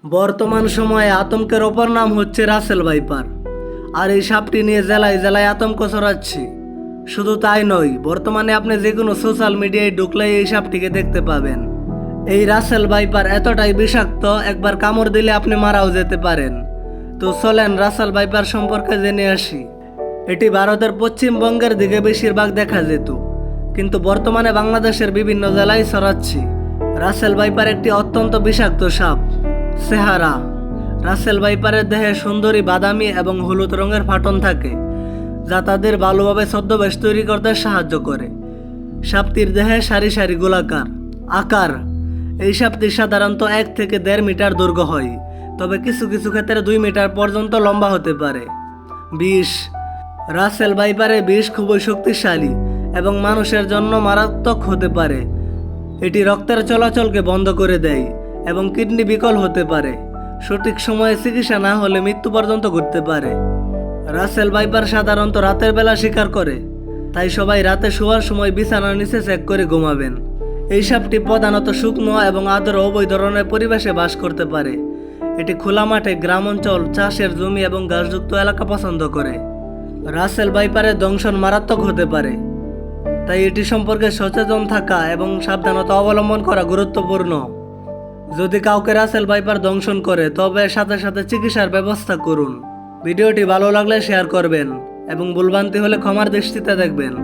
বর্তমান সময়ে আতঙ্কের অপর নাম হচ্ছে রাসেল ভাইপার। আর এই সাপটি নিয়ে জেলায় জেলায় আতঙ্ক ছড়াচ্ছে। শুধু তাই নয়, বর্তমানে আপনি যে কোনো সোশ্যাল মিডিয়ায় ঢুকলে এই সাপটিকে দেখতে পাবেন। এই রাসেল ভাইপার এতটাই বিষাক্ত, একবার কামড় দিলে আপনি মারাও যেতে পারেন। তো চলেন রাসেল ভাইপার সম্পর্কে জেনে আসি। এটি ভারতের পশ্চিমবঙ্গের দিকে বেশিরভাগ দেখা যেত, কিন্তু বর্তমানে বাংলাদেশের বিভিন্ন জেলায় ছড়াচ্ছে। রাসেল ভাইপার একটি অত্যন্ত বিষাক্ত সাপ। চেহারা: রাসেল ভাইপারের দেহে সুন্দরী বাদামি এবং হলুদ রঙের ফাটন থাকে, যা তাদের ভালোভাবে ছদ্মবেশ তৈরি করতে সাহায্য করে। সাপটির দেহে সারি সারি গোলাকার আকার। এই সাপটি সাধারণত 1 থেকে 1.5 মিটার দৈর্ঘ্য হয়, তবে কিছু কিছু ক্ষেত্রে 2 মিটার পর্যন্ত লম্বা হতে পারে। বিষ: রাসেল ভাইপারের বিষ খুবই শক্তিশালী এবং মানুষের জন্য মারাত্মক হতে পারে। এটি রক্তের চলাচলকে বন্ধ করে দেয় এবং কিডনি বিকল হতে পারে। সঠিক সময়ে চিকিৎসা না হলে মৃত্যু পর্যন্ত ঘটতে পারে। রাসেল ভাইপার সাধারণত রাতের বেলা শিকার করে, তাই সবাই রাতে শোয়ার সময় বিছানার নিচে চেক করে ঘুমাবেন। এই সাপটি প্রধানত শুকনো এবং আর্দ্র উভয় ধরনের পরিবেশে বাস করতে পারে। এটি খোলা মাঠে, গ্রাম অঞ্চল, চাষের জমি এবং ঘাসযুক্ত এলাকা পছন্দ করে। রাসেল ভাইপারের দংশন মারাত্মক হতে পারে, তাই এটি সম্পর্কে সচেতন থাকা এবং সাবধানতা অবলম্বন করা গুরুত্বপূর্ণ। যদি কাউকে রাসেল ভাইপার দংশন করে, তবে সাথে সাথে চিকিৎসার ব্যবস্থা করুন। ভিডিওটি ভালো লাগলে শেয়ার করবেন এবং ভুলভ্রান্তি হলে ক্ষমার দৃষ্টিতে দেখবেন।